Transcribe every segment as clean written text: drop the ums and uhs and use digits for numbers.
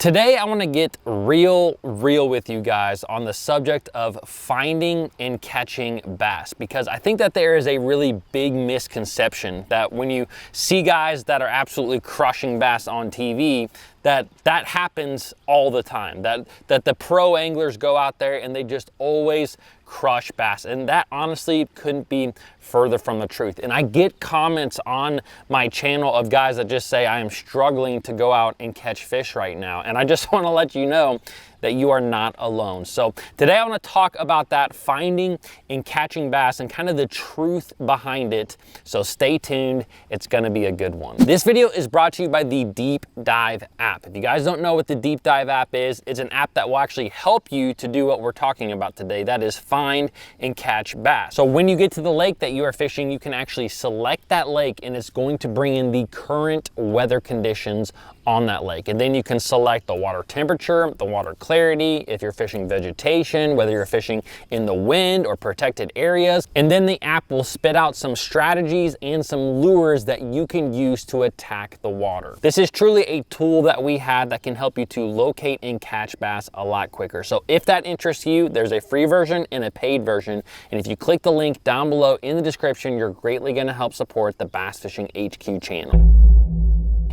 Today I want to get real with you guys on the subject of finding and catching bass, because I think that there is a really big misconception that when you see guys that are absolutely crushing bass on TV, that happens all the time, that the pro anglers go out there and they just always crush bass, and that honestly couldn't be further from the truth. And I get comments on my channel of guys that just say, I am struggling to go out and catch fish right now, and I just want to let you know that you are not alone. So today I want to talk about that, finding and catching bass and kind of the truth behind it. So stay tuned, it's going to be a good one. This video is brought to you by the Deep Dive app. If you guys don't know what the Deep Dive app is, it's an app that will actually help you to do what we're talking about today. That is find and catch bass. So when you get to the lake that you are fishing, you can actually select that lake and it's going to bring in the current weather conditions on that lake. And then you can select the water temperature, the water clarity, if you're fishing vegetation, whether you're fishing in the wind or protected areas. And then the app will spit out some strategies and some lures that you can use to attack the water. This is truly a tool that we have that can help you to locate and catch bass a lot quicker. So if that interests you, there's a free version and a paid version. And if you click the link down below in the description, you're greatly gonna help support the Bass Fishing HQ channel.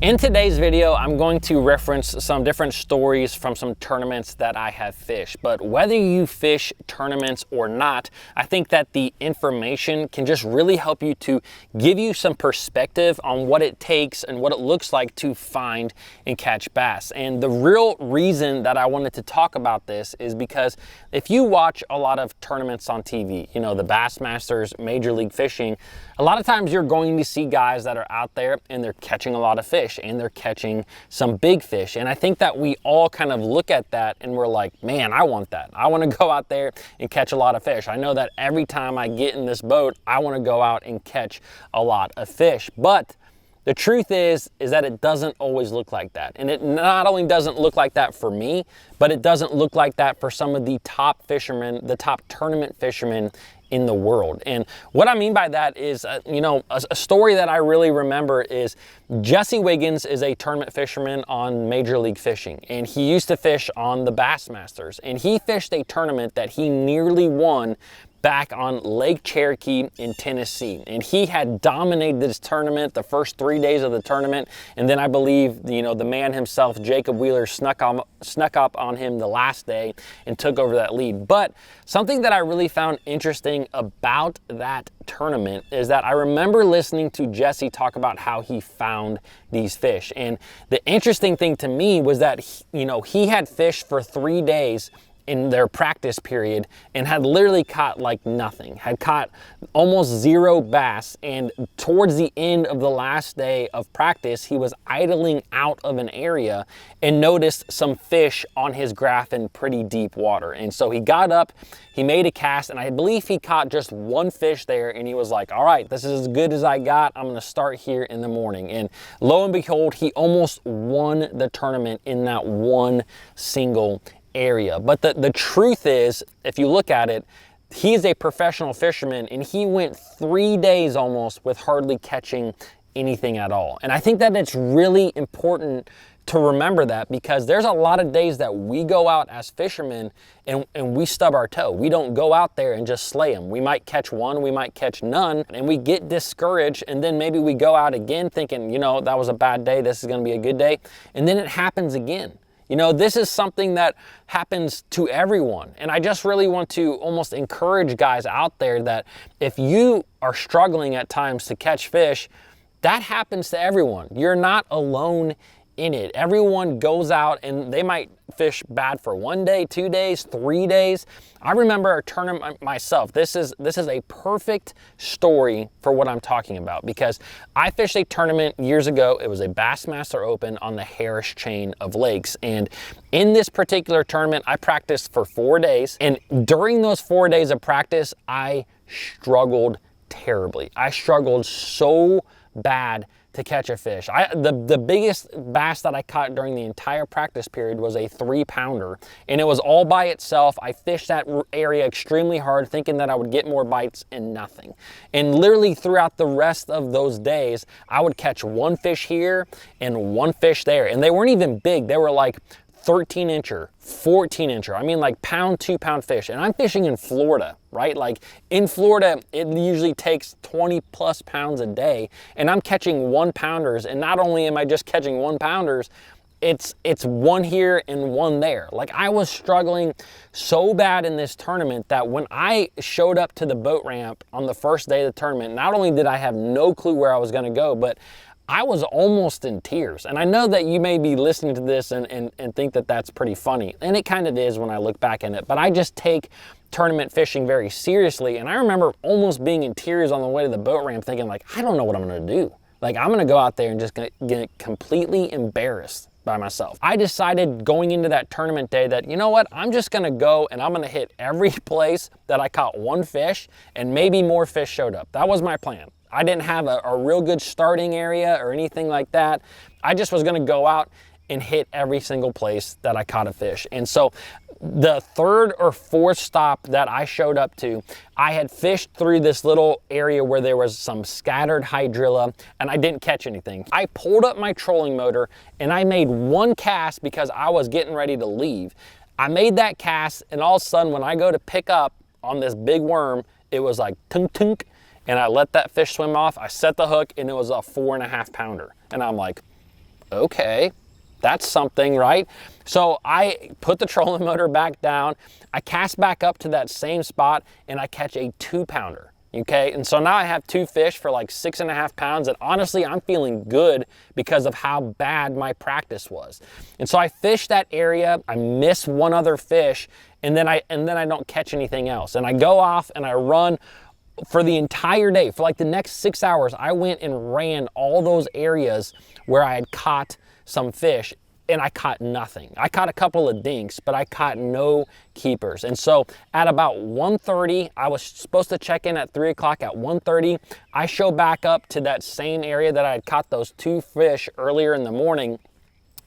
In today's video, I'm going to reference some different stories from some tournaments that I have fished. But whether you fish tournaments or not, I think that the information can just really help you to give you some perspective on what it takes and what it looks like to find and catch bass. And the real reason that I wanted to talk about this is because if you watch a lot of tournaments on TV, you know, the Bassmasters, Major League Fishing, a lot of times you're going to see guys that are out there and they're catching a lot of fish and they're catching some big fish. And I think that we all kind of look at that and we're like, man, I want that. I want to go out there and catch a lot of fish. I know that every time I get in this boat, I want to go out and catch a lot of fish. But the truth is that it doesn't always look like that. And it not only doesn't look like that for me, but it doesn't look like that for some of the top fishermen, the top tournament fishermen in the world. And what I mean by that is, a story that I really remember is Jesse Wiggins is a tournament fisherman on Major League Fishing, and he used to fish on the Bassmasters, and he fished a tournament that he nearly won back on Lake Cherokee in Tennessee. And he had dominated this tournament the first 3 days of the tournament. And then I believe, the man himself, Jacob Wheeler, snuck up on him the last day and took over that lead. But something that I really found interesting about that tournament is that I remember listening to Jesse talk about how he found these fish. And the interesting thing to me was that, he had fished for 3 days in their practice period and had literally caught like nothing, had caught almost zero bass. And towards the end of the last day of practice, he was idling out of an area and noticed some fish on his graph in pretty deep water. And so he got up, he made a cast, and I believe he caught just one fish there, and he was like, all right, this is as good as I got. I'm gonna start here in the morning. And lo and behold, he almost won the tournament in that one single area. But the truth is, if you look at it, he's a professional fisherman and he went 3 days almost with hardly catching anything at all. And I think that it's really important to remember that, because there's a lot of days that we go out as fishermen and we stub our toe. We don't go out there and just slay them. We might catch one, we might catch none, and we get discouraged, and then maybe we go out again thinking, that was a bad day, this is gonna be a good day, and then it happens again. This is something that happens to everyone. And I just really want to almost encourage guys out there that if you are struggling at times to catch fish, that happens to everyone. You're not alone in it. Everyone goes out and they might fish bad for 1 day, 2 days, 3 days. I remember a tournament myself. This is a perfect story for what I'm talking about, because I fished a tournament years ago. It was a Bassmaster Open on the Harris chain of lakes. And in this particular tournament, I practiced for 4 days. And during those 4 days of practice, I struggled terribly. I struggled so bad to catch a fish. The biggest bass that I caught during the entire practice period was a 3-pounder, and it was all by itself. I fished that area extremely hard, thinking that I would get more bites, and nothing. And literally throughout the rest of those days, I would catch one fish here and one fish there, and they weren't even big. They were like 13 incher, 14 incher. I mean like pound, 2 pound fish. And I'm fishing in Florida, right? Like in Florida, it usually takes 20 plus pounds a day. And I'm catching 1 pounders. And not only am I just catching 1 pounders, it's one here and one there. Like I was struggling so bad in this tournament that when I showed up to the boat ramp on the first day of the tournament, not only did I have no clue where I was gonna go, but I was almost in tears. And I know that you may be listening to this and think that that's pretty funny. And it kind of is when I look back in it, but I just take tournament fishing very seriously. And I remember almost being in tears on the way to the boat ramp thinking like, I don't know what I'm gonna do. Like I'm gonna go out there and just get completely embarrassed by myself. I decided going into that tournament day that, you know what, I'm just gonna go and I'm gonna hit every place that I caught 1 fish and maybe more fish showed up. That was my plan. I didn't have a real good starting area or anything like that. I just was gonna go out and hit every single place that I caught a fish. And so the 3rd or 4th stop that I showed up to, I had fished through this little area where there was some scattered hydrilla and I didn't catch anything. I pulled up my trolling motor and I made 1 cast because I was getting ready to leave. I made that cast and all of a sudden when I go to pick up on this big worm, it was like tunk tunk, and I let that fish swim off. I set the hook and it was a 4.5 pounder. And I'm like, okay, that's something, right? So I put the trolling motor back down, I cast back up to that same spot and I catch a 2 pounder, okay? And so now I have 2 fish for like 6.5 pounds, and honestly, I'm feeling good because of how bad my practice was. And so I fish that area, I miss 1 other fish, and then I don't catch anything else. And I go off and I run for the entire day. For like the next 6 hours, I went and ran all those areas where I had caught some fish and I caught nothing. I caught a couple of dinks, but I caught no keepers. And so at about 1:30, I was supposed to check in at 3 o'clock. At 1:30, I show back up to that same area that I had caught those 2 fish earlier in the morning.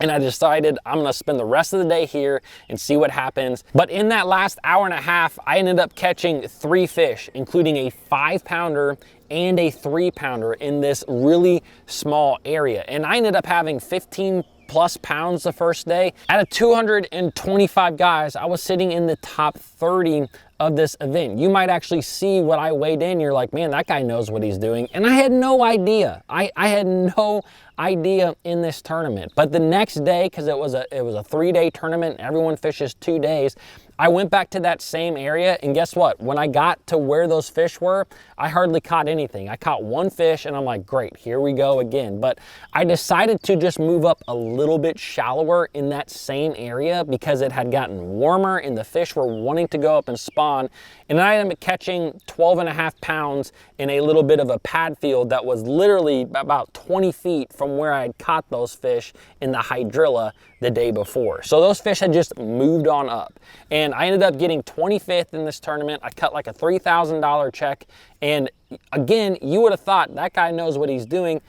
And I decided I'm gonna spend the rest of the day here and see what happens. But in that last hour and a half, I ended up catching 3 fish, including a 5 pounder and a 3 pounder in this really small area. And I ended up having 15 plus pounds the first day. Out of 225 guys, I was sitting in the top 30 of this event. You might actually see what I weighed in. You're like, man, that guy knows what he's doing. And I had no idea. I had no idea in this tournament. But the next day, because it was a 3-day tournament, everyone fishes 2 days, I went back to that same area, and guess what? When I got to where those fish were, I hardly caught anything. I caught 1 fish and I'm like, great, here we go again. But I decided to just move up a little bit shallower in that same area because it had gotten warmer and the fish were wanting to go up and spawn. And I ended up catching 12.5 pounds in a little bit of a pad field that was literally about 20 feet from where I had caught those fish in the hydrilla the day before. So those fish had just moved on up. And I ended up getting 25th in this tournament. I cut like a $3,000 check. And again, you would have thought that guy knows what he's doing.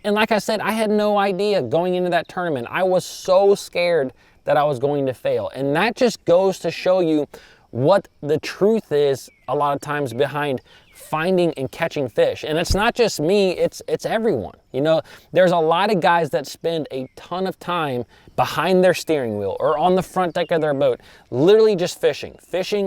And like I said, I had no idea going into that tournament. I was so scared that I was going to fail. And that just goes to show you what the truth is a lot of times behind finding and catching fish. And it's not just me, it's everyone. You know, there's a lot of guys that spend a ton of time behind their steering wheel or on the front deck of their boat, literally just fishing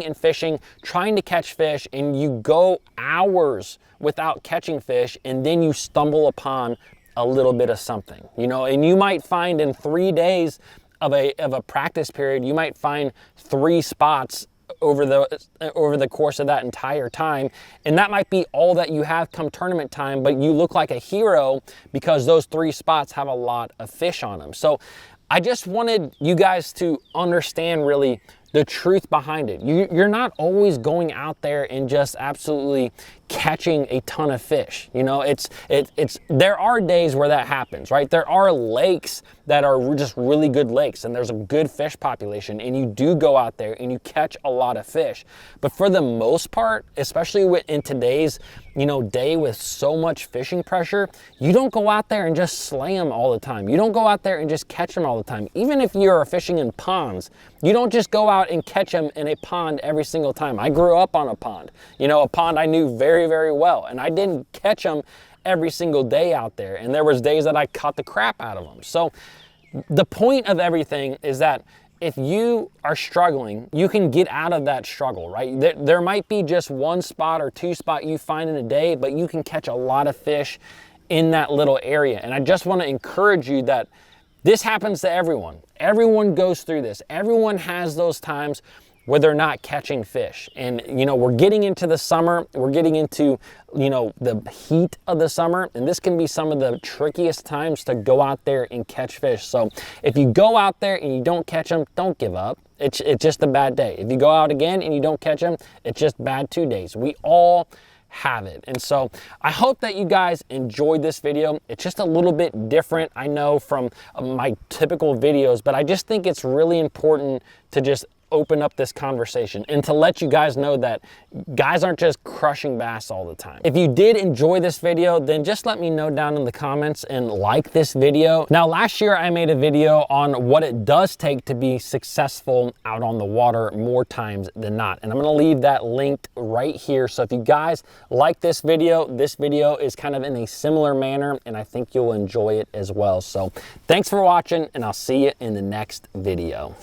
and fishing, trying to catch fish, and you go hours without catching fish, and then you stumble upon a little bit of something, you know, and you might find in 3 days of a practice period, you might find 3 spots over the course of that entire time, and that might be all that you have come tournament time, but you look like a hero because those 3 spots have a lot of fish on them. So I just wanted you guys to understand really the truth behind it. You're not always going out there and just absolutely catching a ton of fish. You know, there are days where that happens, right? There are lakes that are just really good lakes and there's a good fish population and you do go out there and you catch a lot of fish. But for the most part, especially in today's, you know, day with so much fishing pressure, you don't go out there and just slay them all the time. You don't go out there and just catch them all the time. Even if you're fishing in ponds, you don't just go out and catch them in a pond every single time. I grew up on a pond, you know, a pond I knew very, very well, and I didn't catch them every single day out there. And there was days that I caught the crap out of them. So the point of everything is that if you are struggling, you can get out of that struggle, right? There might be just one spot or two spot you find in a day, but you can catch a lot of fish in that little area. And I just want to encourage you that this happens to everyone. Everyone goes through this. Everyone has those times where they're not catching fish. And, you know, we're getting into the summer, we're getting into, you know, the heat of the summer, and this can be some of the trickiest times to go out there and catch fish. So if you go out there and you don't catch them, don't give up. It's just a bad day. If you go out again and you don't catch them, it's just bad 2 days. We all have it. And so I hope that you guys enjoyed this video. It's just a little bit different, I know, from my typical videos, but I just think it's really important to just open up this conversation and to let you guys know that guys aren't just crushing bass all the time. If you did enjoy this video, then just let me know down in the comments and like this video. Now, last year I made a video on what it does take to be successful out on the water more times than not, and I'm going to leave that linked right here. So if you guys like this video is kind of in a similar manner, and I think you'll enjoy it as well. So thanks for watching, and I'll see you in the next video.